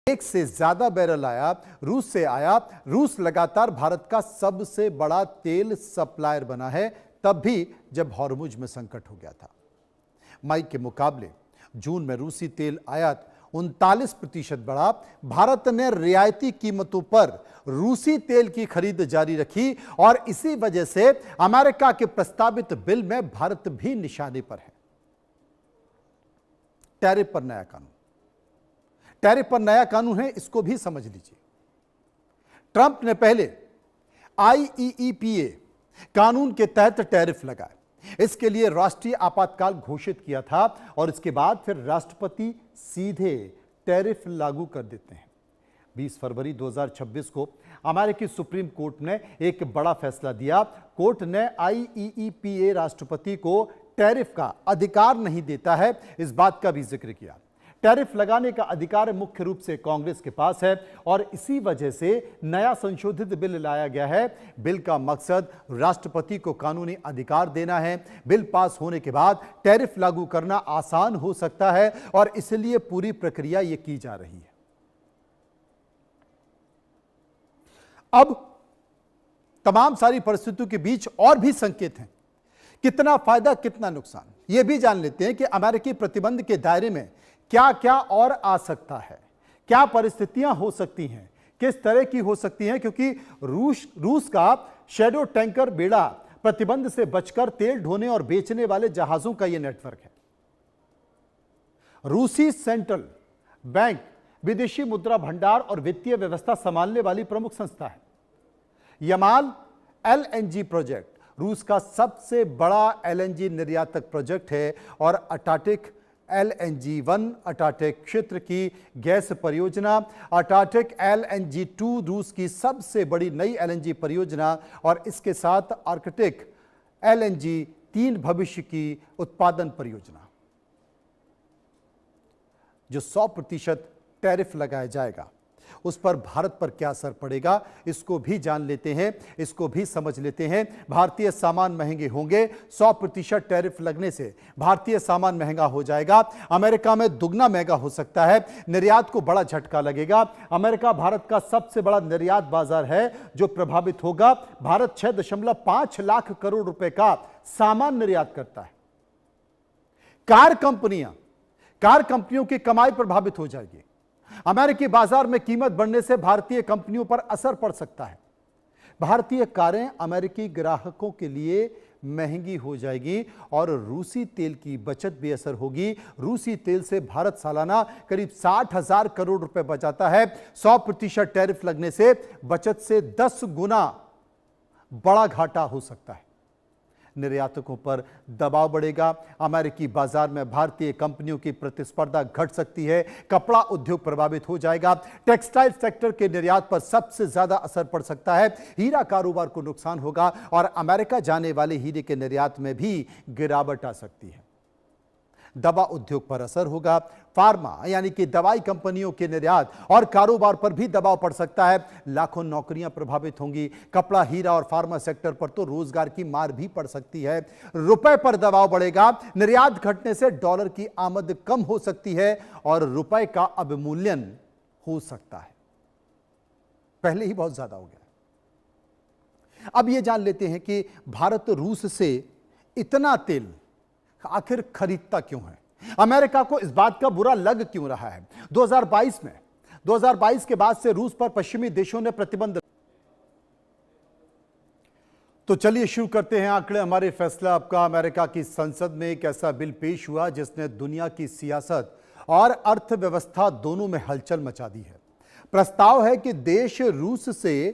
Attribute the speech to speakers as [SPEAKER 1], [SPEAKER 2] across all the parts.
[SPEAKER 1] एक से ज्यादा बैरल आया रूस से आया। रूस लगातार भारत का सबसे बड़ा तेल सप्लायर बना है, तब भी जब हॉर्मुज में संकट हो गया था। मई के मुकाबले जून में रूसी तेल आयात 39% बढ़ा। भारत ने रियायती कीमतों पर रूसी तेल की खरीद जारी रखी और इसी वजह से अमेरिका के प्रस्तावित बिल में भारत भी निशाने पर है। टैरिफ पर नया कानून, टैरिफ पर नया कानून है, इसको भी समझ लीजिए। ट्रंप ने पहले IEEPA कानून के तहत टैरिफ लगाए, इसके लिए राष्ट्रीय आपातकाल घोषित किया था और इसके बाद फिर राष्ट्रपति सीधे टैरिफ लागू कर देते हैं। 20 फरवरी 2026 को अमेरिकी सुप्रीम कोर्ट ने एक बड़ा फैसला दिया। कोर्ट ने IEEPA राष्ट्रपति को टैरिफ का अधिकार नहीं देता है, इस बात का भी जिक्र किया। टैरिफ लगाने का अधिकार मुख्य रूप से कांग्रेस के पास है और इसी वजह से नया संशोधित बिल लाया गया है। बिल का मकसद राष्ट्रपति को कानूनी अधिकार देना है। बिल पास होने के बाद टैरिफ लागू करना आसान हो सकता है और इसलिए पूरी प्रक्रिया यह की जा रही है। अब तमाम सारी परिस्थितियों के बीच और भी संकेत हैं, कितना फायदा कितना नुकसान, यह भी जान लेते हैं कि अमेरिकी प्रतिबंध के दायरे में क्या क्या और आ सकता है, क्या परिस्थितियां हो सकती हैं, किस तरह की हो सकती हैं, क्योंकि रूस का शैडो टैंकर बेड़ा प्रतिबंध से बचकर तेल ढोने और बेचने वाले जहाजों का यह नेटवर्क है। रूसी सेंट्रल बैंक विदेशी मुद्रा भंडार और वित्तीय व्यवस्था संभालने वाली प्रमुख संस्था है। यमाल LNG प्रोजेक्ट रूस का सबसे बड़ा LNG निर्यातक प्रोजेक्ट है और अटाटिक LNG-1 अटाटिक क्षेत्र की गैस परियोजना, अटाटिक LNG-2 रूस की सबसे बड़ी नई LNG परियोजना और इसके साथ आर्कटिक LNG-3 भविष्य की उत्पादन परियोजना। जो 100% टैरिफ लगाया जाएगा उस पर भारत पर क्या असर पड़ेगा, इसको भी जान लेते हैं, इसको भी समझ लेते हैं। भारतीय सामान महंगे होंगे। 100% टैरिफ लगने से भारतीय सामान महंगा हो जाएगा। अमेरिका में दुगना महंगा हो सकता है। निर्यात को बड़ा झटका लगेगा। अमेरिका भारत का सबसे बड़ा निर्यात बाजार है जो प्रभावित होगा। भारत 6.5 लाख करोड़ रुपए का सामान निर्यात करता है। कार कंपनियों की कमाई प्रभावित हो जाएगी। अमेरिकी बाजार में कीमत बढ़ने से भारतीय कंपनियों पर असर पड़ सकता है। भारतीय कारें अमेरिकी ग्राहकों के लिए महंगी हो जाएगी और रूसी तेल की बचत भी असर होगी। रूसी तेल से भारत सालाना करीब 60,000 करोड़ रुपए बचाता है। 100% टैरिफ लगने से बचत से 10 गुना बड़ा घाटा हो सकता है। निर्यातकों पर दबाव बढ़ेगा। अमेरिकी बाजार में भारतीय कंपनियों की प्रतिस्पर्धा घट सकती है। कपड़ा उद्योग प्रभावित हो जाएगा। टेक्सटाइल सेक्टर के निर्यात पर सबसे ज्यादा असर पड़ सकता है। हीरा कारोबार को नुकसान होगा और अमेरिका जाने वाले हीरे के निर्यात में भी गिरावट आ सकती है। दवा उद्योग पर असर होगा। फार्मा यानी कि दवाई कंपनियों के निर्यात और कारोबार पर भी दबाव पड़ सकता है। लाखों नौकरियां प्रभावित होंगी। कपड़ा, हीरा और फार्मा सेक्टर पर तो रोजगार की मार भी पड़ सकती है। रुपए पर दबाव बढ़ेगा। निर्यात घटने से डॉलर की आमद कम हो सकती है और रुपए का अवमूल्यन हो सकता है। पहले ही बहुत ज्यादा हो गया। अब यह जान लेते हैं कि भारत रूस से इतना तेल आखिर खरीदता क्यों है, अमेरिका को इस बात का बुरा लग क्यों रहा है। 2022 के बाद से रूस पर पश्चिमी देशों ने प्रतिबंध। तो चलिए शुरू करते हैं आंकड़े हमारे फैसला आपका। अमेरिका की संसद में एक ऐसा बिल पेश हुआ जिसने दुनिया की सियासत और अर्थव्यवस्था दोनों में हलचल मचा दी है। प्रस्ताव है कि देश रूस से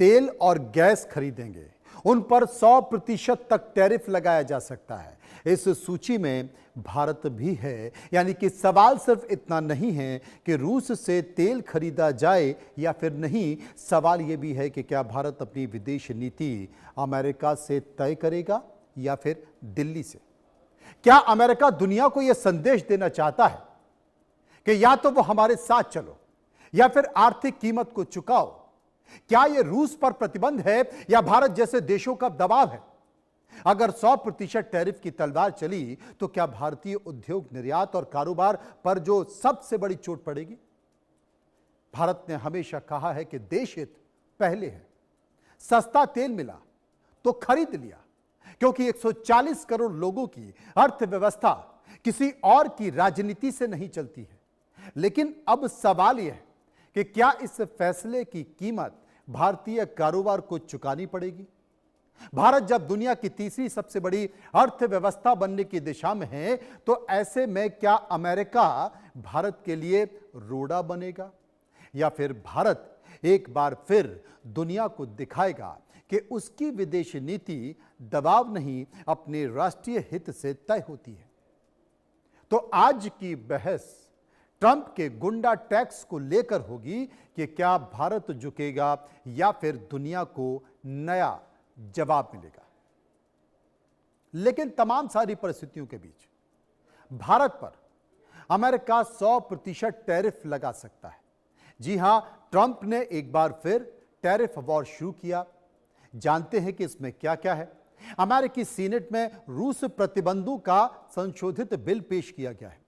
[SPEAKER 1] तेल और गैस खरीदेंगे, उन पर 100% तक टैरिफ लगाया जा सकता है। इस सूची में भारत भी है। यानी कि सवाल सिर्फ इतना नहीं है कि रूस से तेल खरीदा जाए या फिर नहीं, सवाल यह भी है कि क्या भारत अपनी विदेश नीति अमेरिका से तय करेगा या फिर दिल्ली से। क्या अमेरिका दुनिया को यह संदेश देना चाहता है कि या तो वो हमारे साथ चलो या फिर आर्थिक कीमत को चुकाओ। क्या यह रूस पर प्रतिबंध है या भारत जैसे देशों का दबाव है। अगर 100% टैरिफ की तलवार चली तो क्या भारतीय उद्योग, निर्यात और कारोबार पर जो सबसे बड़ी चोट पड़ेगी। भारत ने हमेशा कहा है कि देश हित पहले है। सस्ता तेल मिला तो खरीद लिया, क्योंकि 140 करोड़ लोगों की अर्थव्यवस्था किसी और की राजनीति से नहीं चलती है। लेकिन अब सवाल यह है कि क्या इस फैसले की कीमत भारतीय कारोबार को चुकानी पड़ेगी? भारत जब दुनिया की तीसरी सबसे बड़ी अर्थव्यवस्था बनने की दिशा में है, तो ऐसे में क्या अमेरिका भारत के लिए रोड़ा बनेगा, या फिर भारत एक बार फिर दुनिया को दिखाएगा कि उसकी विदेश नीति दबाव नहीं, अपने राष्ट्रीय हित से तय होती है? तो आज की बहस ट्रंप के गुंडा टैक्स को लेकर होगी कि क्या भारत झुकेगा या फिर दुनिया को नया जवाब मिलेगा। लेकिन तमाम सारी परिस्थितियों के बीच भारत पर अमेरिका 100% टैरिफ लगा सकता है। जी हां, ट्रंप ने एक बार फिर टैरिफ वॉर शुरू किया। जानते हैं कि इसमें क्या क्या है। अमेरिकी सीनेट में रूस प्रतिबंधों का संशोधित बिल पेश किया गया है।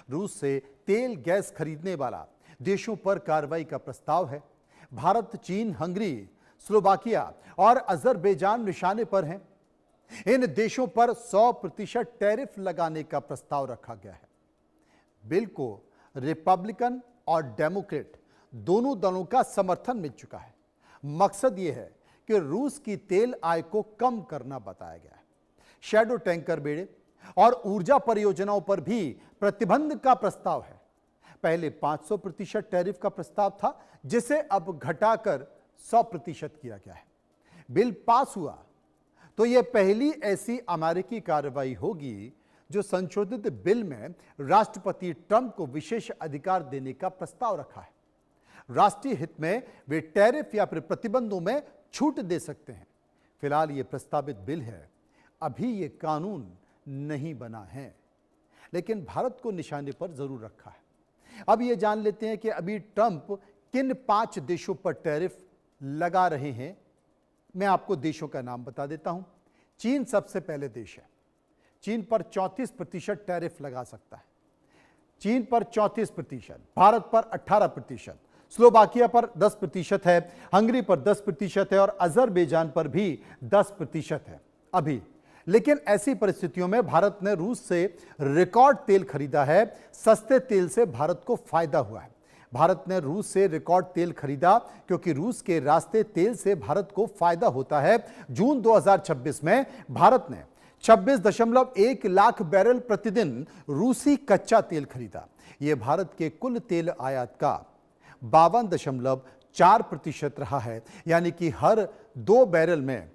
[SPEAKER 1] रूस से तेल गैस खरीदने वाला देशों पर कार्रवाई का प्रस्ताव है। भारत, चीन, हंगरी, स्लोवाकिया और अजरबैजान निशाने पर हैं। इन देशों पर 100% टैरिफ लगाने का प्रस्ताव रखा गया है। बिल को रिपब्लिकन और डेमोक्रेट दोनों दलों का समर्थन मिल चुका है। मकसद यह है कि रूस की तेल आय को कम करना बताया गया है। शैडो टैंकर बेड़े और ऊर्जा परियोजनाओं पर भी प्रतिबंध का प्रस्ताव है। पहले 500% टैरिफ का प्रस्ताव था, जिसे अब घटाकर 100% किया गया है। बिल पास हुआ तो यह पहली ऐसी अमेरिकी कार्रवाई होगी जो संशोधित बिल में राष्ट्रपति ट्रंप को विशेष अधिकार देने का प्रस्ताव रखा है। राष्ट्रीय हित में वे टैरिफ या फिर प्रतिबंधों में छूट दे सकते हैं। फिलहाल यह प्रस्तावित बिल है, अभी यह कानून नहीं बना है, लेकिन भारत को निशाने पर जरूर रखा है। अब यह जान लेते हैं कि अभी ट्रंप किन 5 देशों पर टैरिफ लगा रहे हैं। मैं आपको देशों का नाम बता देता हूं। चीन सबसे पहले देश है। चीन पर 34% टैरिफ लगा सकता है। चीन पर 34%, भारत पर 18%, स्लोवाकिया पर 10% है, हंगरी पर 10% है और अजरबैजान पर भी 10% है अभी। लेकिन ऐसी परिस्थितियों में भारत ने रूस से रिकॉर्ड तेल खरीदा है। सस्ते तेल से भारत को फायदा हुआ है। भारत ने रूस से रिकॉर्ड तेल खरीदा क्योंकि रूस के रास्ते तेल से भारत को फायदा होता है। जून 2026 में भारत ने 26.1 लाख बैरल प्रतिदिन रूसी कच्चा तेल खरीदा। यह भारत के कुल तेल आयात का 52.4% रहा है, यानी कि हर 2 बैरल में